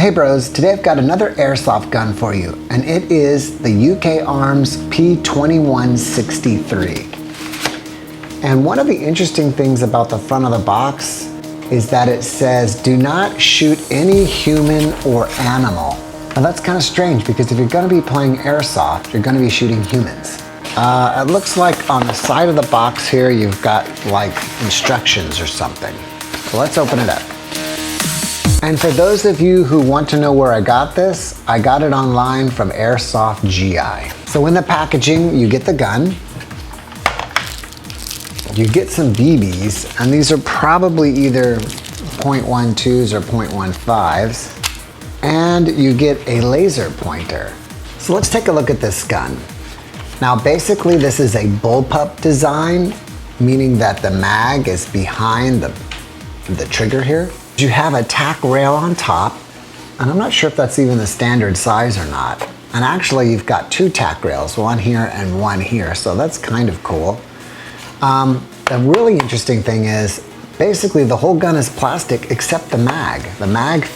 Hey bros, today I've got another airsoft gun for you, and it is the UK Arms P2163. And one of the interesting things about the front of the box is that it says, do not shoot any human or animal. Now that's kind of strange because if you're going to be playing airsoft, you're going to be shooting humans. It looks like on the side of the box here, you've got like instructions or something. So let's open it up. And for those of you who want to know where I got this, I got it online from Airsoft GI. So in the packaging, you get the gun, you get some BBs, and these are probably either .12s or .15s, and you get a laser pointer. So let's take a look at this gun. Now basically this is a bullpup design, meaning that the mag is behind the trigger here. You have a tack rail on top, and I'm not sure if that's even the standard size or not. And actually you've got two tack rails, one here and one here, so that's kind of cool. The really interesting thing is basically the whole gun is plastic except the mag. The mag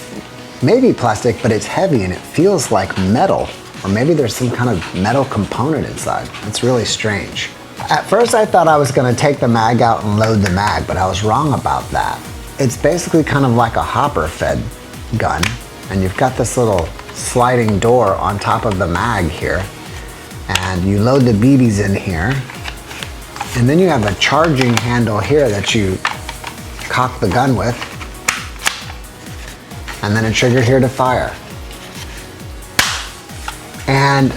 may be plastic, but it's heavy and it feels like metal, or maybe there's some kind of metal component inside. It's really strange. At first I thought I was going to take the mag out and load the mag, but I was wrong about that. It's basically kind of like a hopper fed gun, and you've got this little sliding door on top of the mag here, and you load the BBs in here, and then you have a charging handle here that you cock the gun with, and then a trigger here to fire. And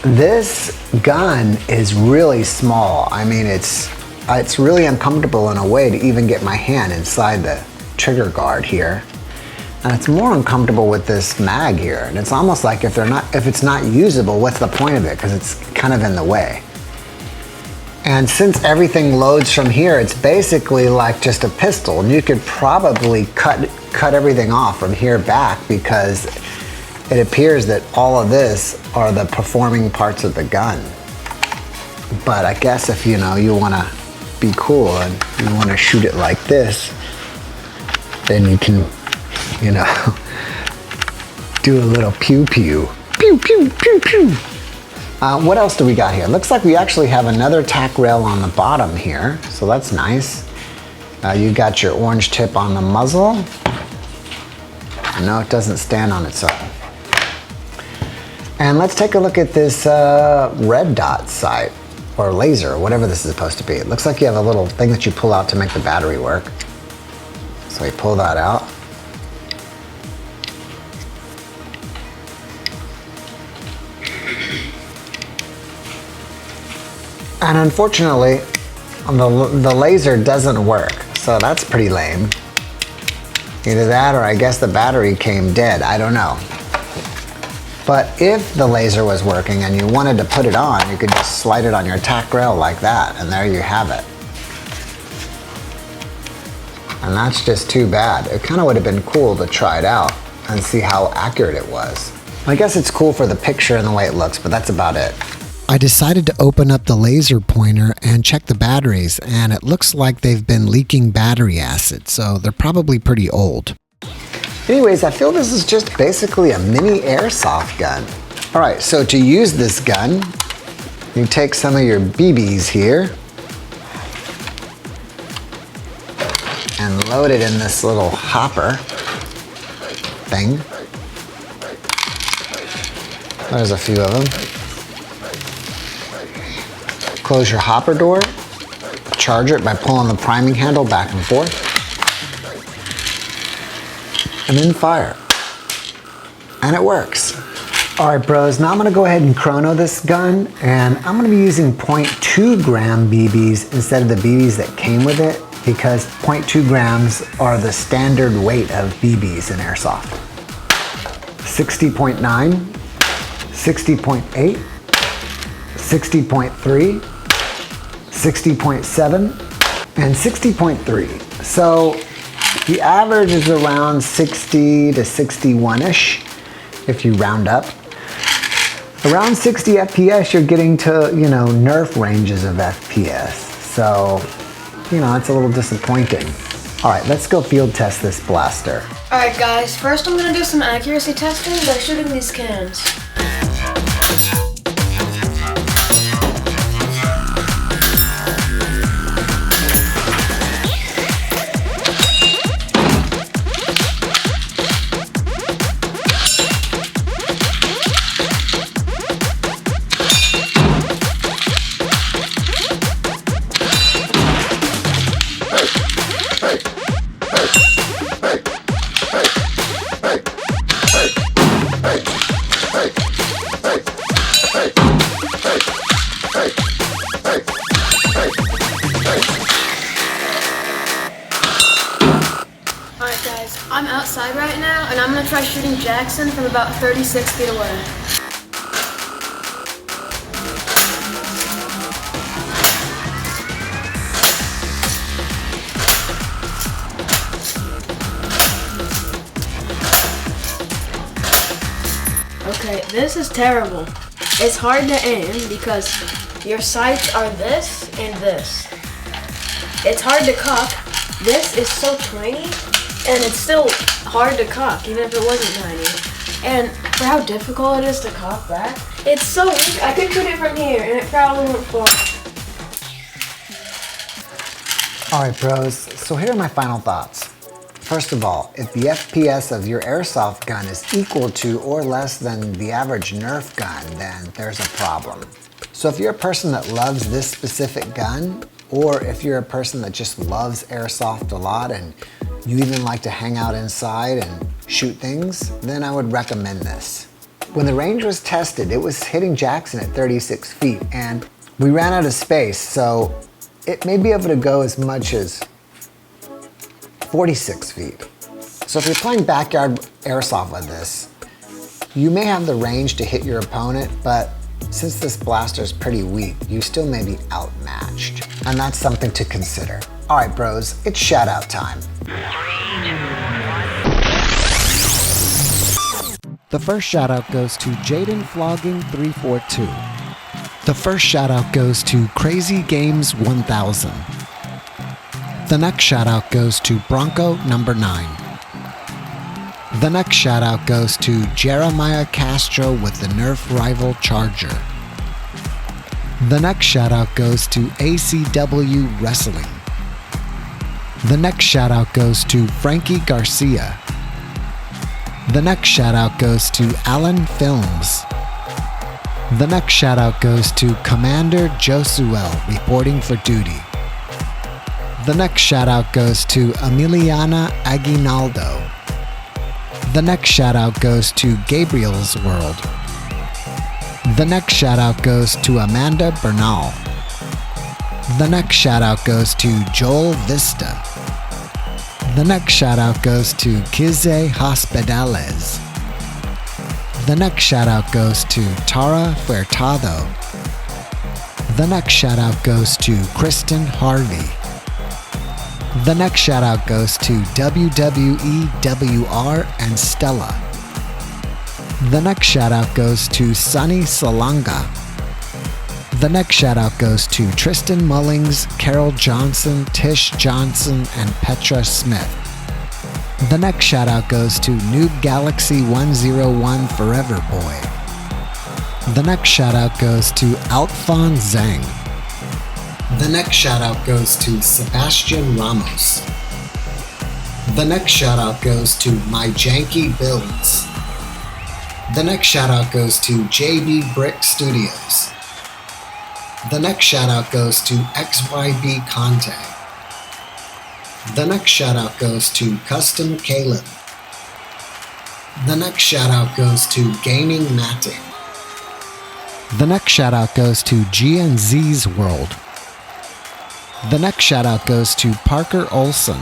this gun is really small. I mean, it's really uncomfortable in a way to even get my hand inside the trigger guard here. And it's more uncomfortable with this mag here. And it's almost like if it's not usable, what's the point of it? Because it's kind of in the way. And since everything loads from here, it's basically like just a pistol. And you could probably cut everything off from here back, because it appears that all of this are the performing parts of the gun. But I guess if you want to be cool and you want to shoot it like this, then you can, do a little pew pew. Pew pew pew pew. What else do we got here? Looks like we actually have another tack rail on the bottom here, so that's nice. You got your orange tip on the muzzle. No, it doesn't stand on its own. And let's take a look at this red dot sight, or laser, or whatever this is supposed to be. It looks like you have a little thing that you pull out to make the battery work. So you pull that out. And unfortunately, the laser doesn't work, so that's pretty lame. Either that, or I guess the battery came dead, I don't know. But if the laser was working and you wanted to put it on, you could just slide it on your tack rail like that, and there you have it. And that's just too bad. It kind of would have been cool to try it out and see how accurate it was. I guess it's cool for the picture and the way it looks, but that's about it. I decided to open up the laser pointer and check the batteries, and it looks like they've been leaking battery acid, so they're probably pretty old. Anyways, I feel this is just basically a mini airsoft gun. All right, so to use this gun, you take some of your BBs here and load it in this little hopper thing. There's a few of them. Close your hopper door, charge it by pulling the priming handle back and forth, and then fire. And it works. All right, bros, now I'm gonna go ahead and chrono this gun, and I'm gonna be using 0.2 gram BBs instead of the BBs that came with it, because 0.2 grams are the standard weight of BBs in airsoft. 60.9, 60.8, 60.3, 60.7, and 60.3. So the average is around 60 to 61-ish, if you round up. Around 60 FPS, you're getting to, Nerf ranges of FPS. So, it's a little disappointing. All right, let's go field test this blaster. Alright guys, first I'm going to do some accuracy testing by shooting these cans. Alright guys, I'm outside right now and I'm going to try shooting Jackson from about 36 feet away. Okay, this is terrible. It's hard to aim because your sights are this and this. It's hard to cock. This is so tiny, and it's still hard to cock, even if it wasn't tiny. And for how difficult it is to cock back, it's so weak. I could shoot it from here, and it probably won't fall. Alright pros, so here are my final thoughts. First of all, if the FPS of your airsoft gun is equal to or less than the average Nerf gun, then there's a problem. So if you're a person that loves this specific gun, or if you're a person that just loves airsoft a lot and you even like to hang out inside and shoot things, then I would recommend this. When the range was tested, it was hitting Jackson at 36 feet and we ran out of space, so it may be able to go as much as 46 feet. So if you're playing backyard airsoft with this, you may have the range to hit your opponent, but since this blaster is pretty weak, you still may be outmatched. And that's something to consider. All right, bros, it's shout out time. The first shout out goes to Jaden Flogging 342. The first shout out goes to Crazy Games 1000. The next shout out goes to Bronco number 9. The next shout out goes to Jeremiah Castro with the Nerf Rival Charger. The next shout out goes to ACW Wrestling. The next shout out goes to Frankie Garcia. The next shout out goes to Alan Films. The next shout out goes to Commander Josuel reporting for duty. The next shout out goes to Emiliana Aguinaldo. The next shout out goes to Gabriel's World. The next shout out goes to Amanda Bernal. The next shout out goes to Joel Vista. The next shout out goes to Kize Hospedales. The next shout out goes to Tara Furtado. The next shout out goes to Kristen Harvey. The next shout out goes to WWE WR and Stella. The next shout out goes to Sunny Salanga. The next shout out goes to Tristan Mullings, Carol Johnson, Tish Johnson, and Petra Smith. The next shout out goes to Noob Galaxy 101 Forever Boy. The next shout out goes to Alphonse Zhang. The next shout out goes to Sebastian Ramos. The next shout out goes to My Janky Builds. The next shout out goes to JB Brick Studios. The next shout out goes to XYB Contact. The next shout out goes to Custom Caleb. The next shout out goes to Gaming Matting. The next shout out goes to GNZ's World. The next shout out goes to Parker Olson.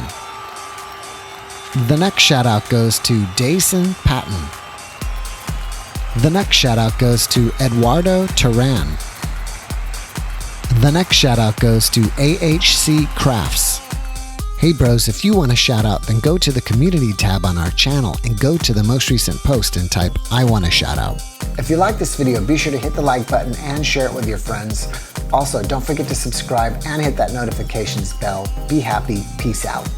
The next shout out goes to Dason Patton. The next shout out goes to Eduardo Turan. The next shout out goes to AHC Crafts. Hey bros, if you want a shout out, then go to the community tab on our channel and go to the most recent post and type I want a shout out. If you like this video, be sure to hit the like button and share it with your friends. Also, don't forget to subscribe and hit that notifications bell. Be happy. Peace out.